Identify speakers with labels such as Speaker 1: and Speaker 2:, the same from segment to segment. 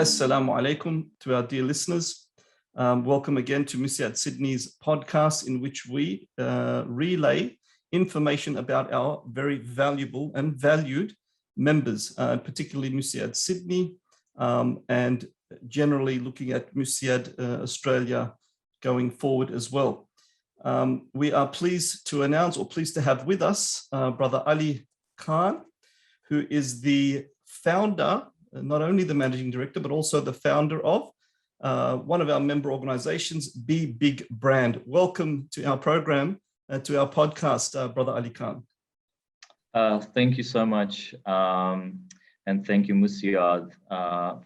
Speaker 1: Assalamu alaikum to our dear listeners. Welcome again to MUSIAD Sydney's podcast, in which we relay information about our very valuable and valued members, particularly MUSIAD Sydney, and generally looking at MUSIAD Australia going forward as well. We are pleased to announce, or pleased to have with us, Brother Ali Khan, who is the founder, not only the managing director, but also the founder of one of our member organizations, Be Big Brand. Welcome to our program, to our podcast, Brother Ali Khan.
Speaker 2: Thank you so much. And thank you, MUSIAD,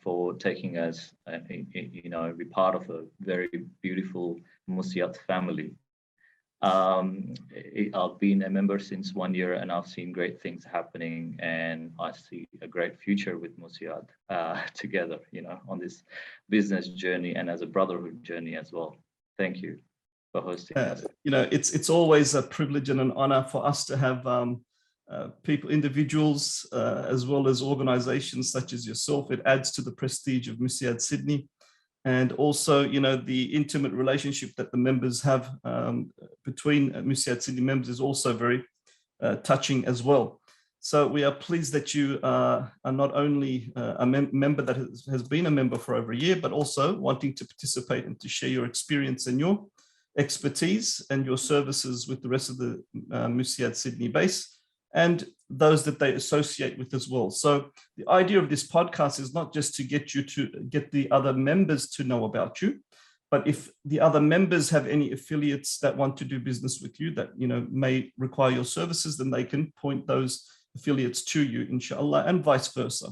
Speaker 2: for taking us, be part of a very beautiful MUSIAD family. I've been a member since 1 year, and I've seen great things happening, and I see a great future with MUSIAD together, on this business journey and as a brotherhood journey as well. Thank you for hosting us.
Speaker 1: It's always a privilege and an honor for us to have people, individuals, as well as organizations such as yourself. It adds to the prestige of MUSIAD Sydney. And also, the intimate relationship that the members have between MUSIAD Sydney members is also very touching as well. So we are pleased that you are not only a member that has been a member for over a year, but also wanting to participate and to share your experience and your expertise and your services with the rest of the MUSIAD Sydney base and those that they associate with as well. So the idea of this podcast is not just to get the other members to know about you, but if the other members have any affiliates that want to do business with you that may require your services, then they can point those affiliates to you, inshallah, and vice versa.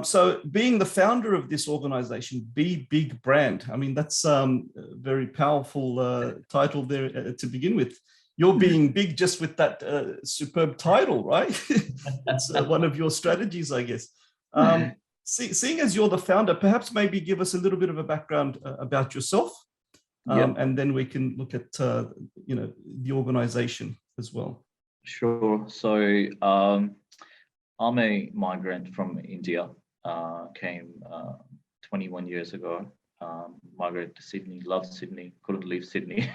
Speaker 1: So being the founder of this organization, Be Big Brand, I mean, that's a very powerful title there to begin with. You're being big just with that superb title, right? It's one of your strategies, I guess. Seeing as you're the founder, perhaps maybe give us a little bit of a background about yourself, and then we can look at the organization as well.
Speaker 2: Sure. So I'm a migrant from India. Came 21 years ago. Migrated to Sydney, loved Sydney, couldn't leave Sydney.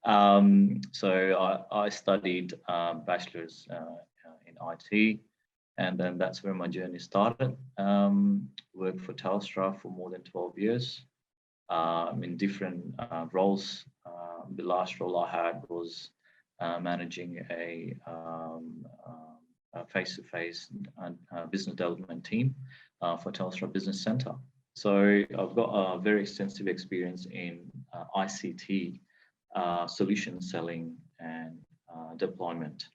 Speaker 2: So I studied bachelor's in IT, and then that's where my journey started. Worked for Telstra for more than 12 years in different roles. The last role I had was managing a face-to-face business development team for Telstra Business Centre. So I've got a very extensive experience in ICT solution selling and deployment,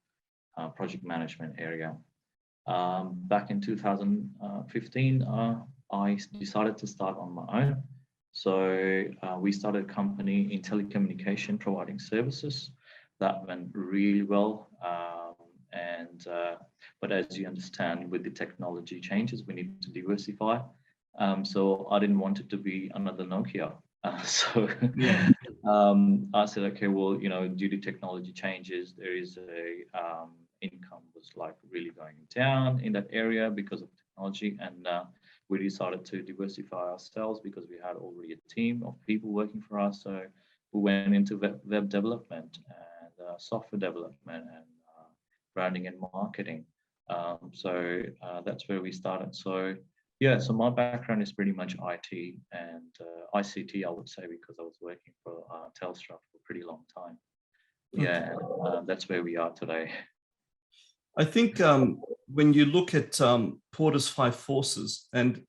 Speaker 2: project management area. Back in 2015, I decided to start on my own. So we started a company in telecommunication providing services. That went really well. But as you understand, with the technology changes, we need to diversify. So I didn't want it to be another Nokia. I said, okay, well, due to technology changes, there is income was like really going down in that area because of technology. And we decided to diversify ourselves because we had already a team of people working for us. So we went into web development and software development and branding and marketing. So that's where we started. So so my background is pretty much IT and ICT, I would say, because I was working for Telstra for a pretty long time. That's where we are today.
Speaker 1: I think when you look at Porter's 5 forces and,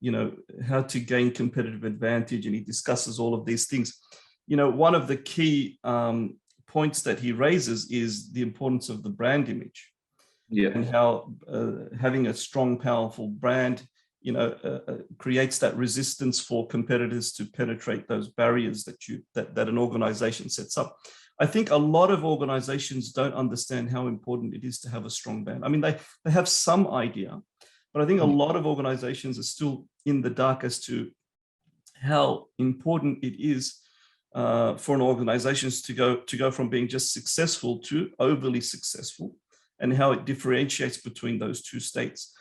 Speaker 1: how to gain competitive advantage, and he discusses all of these things, one of the key points that he raises is the importance of the brand image. And how having a strong, powerful brand creates that resistance for competitors to penetrate those barriers that an organization sets up. I think a lot of organizations don't understand how important it is to have a strong brand. I mean, they have some idea, but I think a lot of organizations are still in the dark as to how important it is for an organization to go from being just successful to overly successful, and how it differentiates between those two states.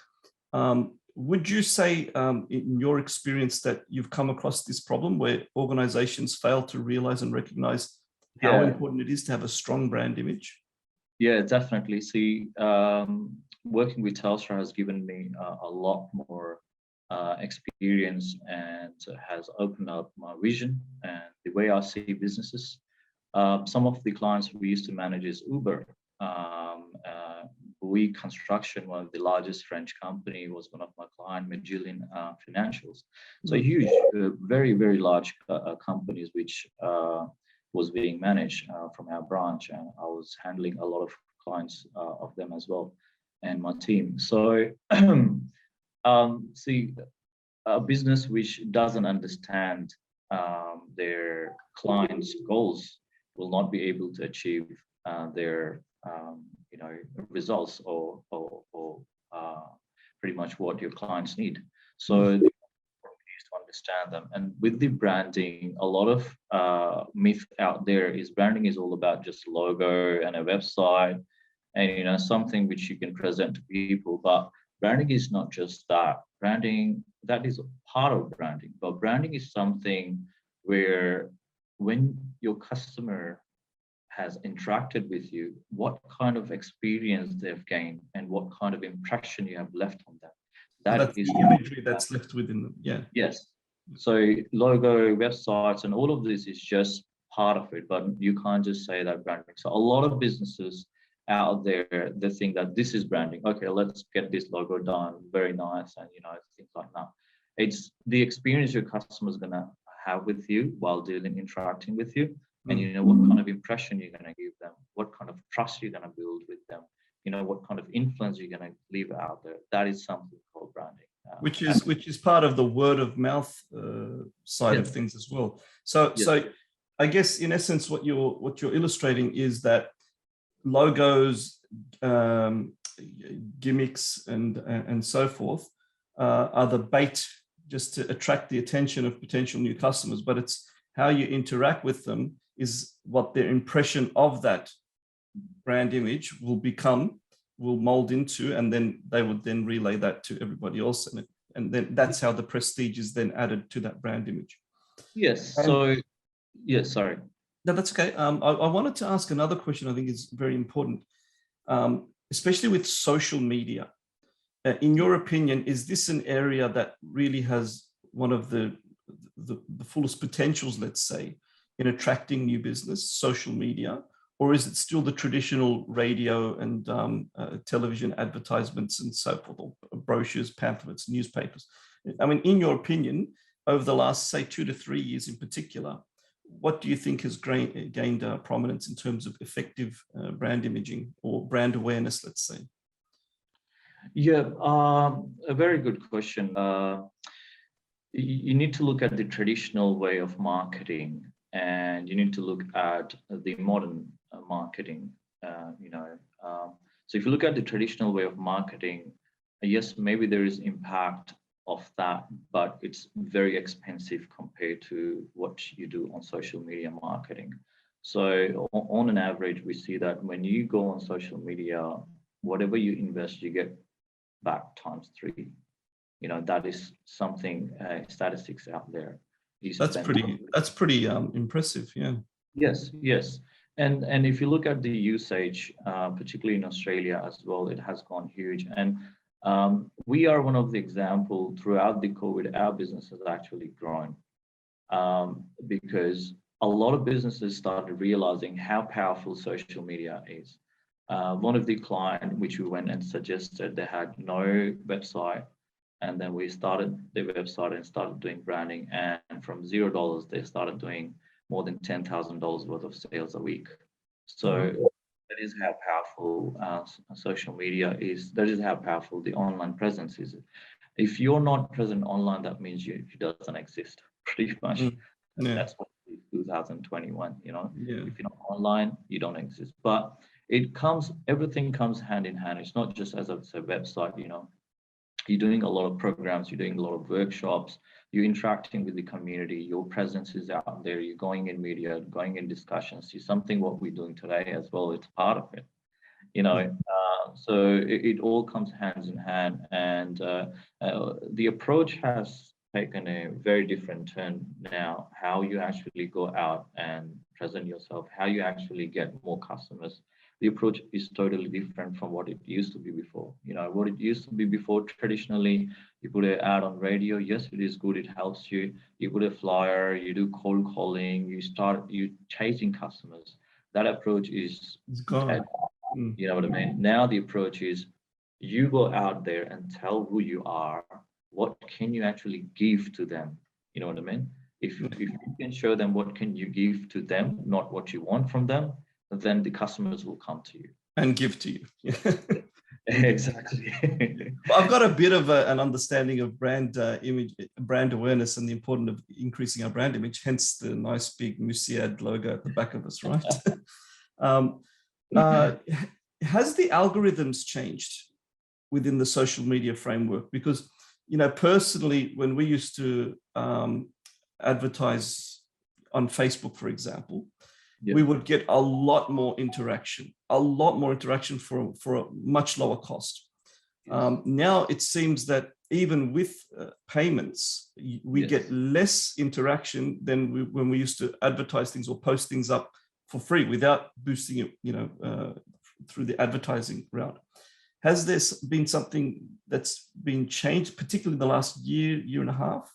Speaker 1: would you say, in your experience, that you've come across this problem where organizations fail to realize and recognize how important it is to have a strong brand image?
Speaker 2: Yeah, definitely. See, working with Telstra has given me a lot more experience and has opened up my vision and the way I see businesses. Some of the clients we used to manage is Uber. Bouygues Construction, one of the largest French company, was one of my clients, Magellan Financials. So huge, very, very large companies which was being managed from our branch, and I was handling a lot of clients of them as well, and my team. So see, a business which doesn't understand their clients' goals will not be able to achieve their results or pretty much what your clients need. So to understand them. And with the branding, a lot of myth out there is branding is all about just logo and a website and something which you can present to people. But branding is not just that. Branding, that is a part of branding, but branding is something where when your customer has interacted with you, what kind of experience they've gained and what kind of impression you have left on them.
Speaker 1: That's the imagery that's left within them. Yeah.
Speaker 2: Yes. So logo, websites, and all of this is just part of it, but you can't just say that branding. So a lot of businesses out there, they think that this is branding. Okay, let's get this logo done, very nice, and things like that. It's the experience your customer is gonna have with you while interacting with you, and what kind of impression you're gonna give them, what kind of trust you're gonna build with them, what kind of influence you're gonna leave out there. That is something called branding.
Speaker 1: Which is part of the word of mouth side of things as well. So I guess in essence, what you're illustrating is that logos, gimmicks, and so forth are the bait just to attract the attention of potential new customers. But it's how you interact with them is what their impression of that brand image will mold into, and then they would then relay that to everybody else, and then that's how the prestige is then added to that brand image.
Speaker 2: Yes. Sorry.
Speaker 1: No, that's okay. I wanted to ask another question I think is very important, especially with social media. In your opinion, is this an area that really has one of the fullest potentials, let's say, in attracting new business, social media? Or is it still the traditional radio and television advertisements and so forth, or brochures, pamphlets, newspapers? I mean, in your opinion, over the last, say, 2 to 3 years in particular, what do you think has gained prominence in terms of effective brand imaging or brand awareness, let's say?
Speaker 2: Yeah, a very good question. You need to look at the traditional way of marketing, and you need to look at the modern marketing. So if you look at the traditional way of marketing, yes, maybe there is impact of that, but it's very expensive compared to what you do on social media marketing. So on an average, we see that when you go on social media, whatever you invest, you get back ×3. That is something statistics out there.
Speaker 1: That's pretty impressive. Yeah.
Speaker 2: Yes. And if you look at the usage, particularly in Australia as well, it has gone huge. And we are one of the example throughout the COVID, our business has actually grown because a lot of businesses started realizing how powerful social media is. One of the client, which we went and suggested, they had no website. And then we started the website and started doing branding. And from $0, they started doing more than $10,000 worth of sales a week. So that is how powerful social media is. That is how powerful the online presence is. If you're not present online, that means you doesn't exist, pretty much. Yeah. That's what 2021, If you're not online, you don't exist. But everything comes hand in hand. It's not just as a website, You're doing a lot of programs, you're doing a lot of workshops, you're interacting with the community, your presence is out there, you're going in media, going in discussions. See, something what we're doing today as well, it's part of it. you know. So it all comes hands in hand, and the approach has taken a very different turn now. How you actually go out and present yourself, how you actually get more customers. The approach is totally different from what it used to be before. You know, what it used to be before, traditionally, you put an ad on radio. Yes, it is good. It helps you. You put a flyer, you do cold calling, you chasing customers. That approach is
Speaker 1: It's gone.
Speaker 2: dead. You know what I mean? Now the approach is you go out there and tell who you are. What can you actually give to them? You know what I mean? If you can show them what can you give to them, not what you want from them, then the customers will come to you.
Speaker 1: And give to you.
Speaker 2: Exactly.
Speaker 1: Well, I've got a bit of an understanding of brand image, brand awareness, and the importance of increasing our brand image, hence the nice big MUSIAD logo at the back of us, right? Has the algorithms changed within the social media framework? Because, you know, personally, when we used to advertise on Facebook, for example, we would get a lot more interaction for a much lower cost. Now it seems that even with payments, we get less interaction than when we used to advertise things or post things up for free without boosting it, you know, through the advertising route. Has there been something that's been changed, particularly in the last year and a half?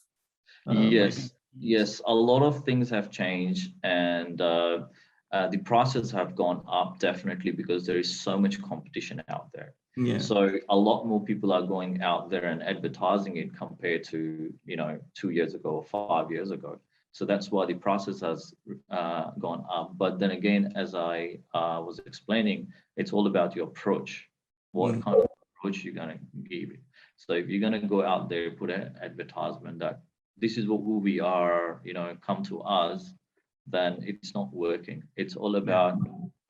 Speaker 2: Yes, a lot of things have changed, and the prices have gone up definitely because there is so much competition out there.
Speaker 1: Yeah.
Speaker 2: So a lot more people are going out there and advertising it compared to, you know, 2 years ago or 5 years ago. So that's why the prices has gone up. But then again, as I was explaining, it's all about your approach. What kind of approach you're going to give it. So if you're going to go out there, put an advertisement that this is who we are, you know, come to us, then it's not working. It's all about,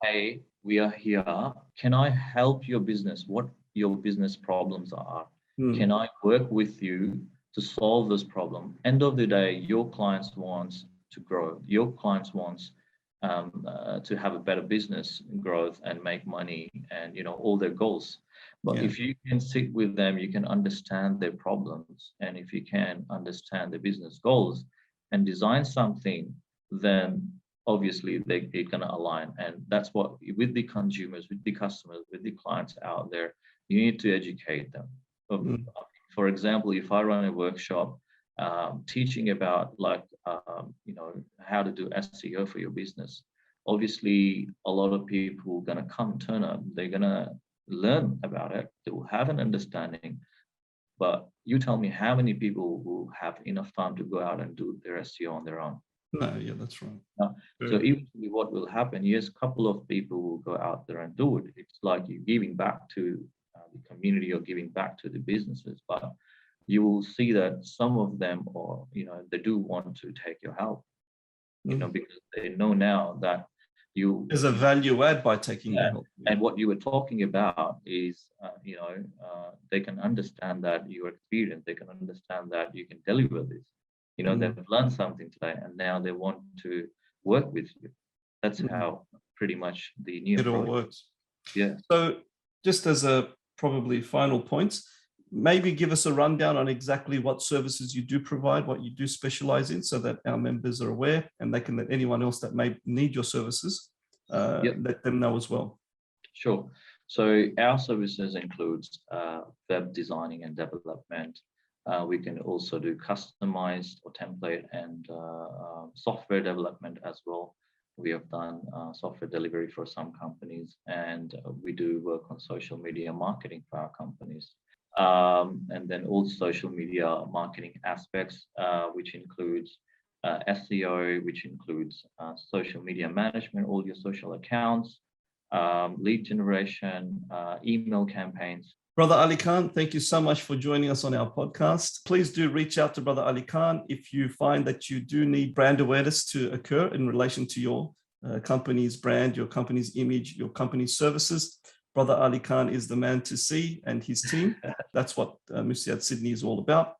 Speaker 2: hey, we are here. Can I help your business? What your business problems are? Can I work with you to solve this problem? End of the day, your clients wants to grow. Your clients wants to have a better business growth and make money and, you know, all their goals. But if you can sit with them, you can understand their problems. And if you can understand the business goals and design something, then obviously they're going to align. And that's what, with the consumers, with the customers, with the clients out there, you need to educate them. For example, if I run a workshop teaching about you know, how to do SEO for your business, obviously a lot of people are going to come turn up. They're going to learn about it. They will have an understanding. But you tell me how many people will have enough time to go out and do their SEO on their own?
Speaker 1: No, yeah, that's right.
Speaker 2: So eventually what will happen, yes, a couple of people will go out there and do it. It's like you're giving back to the community or giving back to the businesses, but you will see that some of them, or, you know, they do want to take your help, you know, because they know now that there's
Speaker 1: a value add by taking your help.
Speaker 2: And what you were talking about is, you know, they can understand that you're experienced, they can understand that you can deliver this. You know, they've learned something today and now they want to work with you. That's how pretty much the new
Speaker 1: it all works.
Speaker 2: Yeah.
Speaker 1: So just as a probably final point, maybe give us a rundown on exactly what services you do provide, what you do specialize in, so that our members are aware and they can let anyone else that may need your services, let them know as well.
Speaker 2: Sure. So our services includes web designing and development. We can also do customized or template and software development as well. We have done software delivery for some companies, and we do work on social media marketing for our companies. And then all social media marketing aspects, which includes SEO, which includes social media management, all your social accounts, lead generation, email campaigns.
Speaker 1: Brother Ali Khan, thank you so much for joining us on our podcast. Please do reach out to Brother Ali Khan if you find that you do need brand awareness to occur in relation to your company's brand, your company's image, your company's services. Brother Ali Khan is the man to see, and his team. That's what MUSIAD Sydney is all about.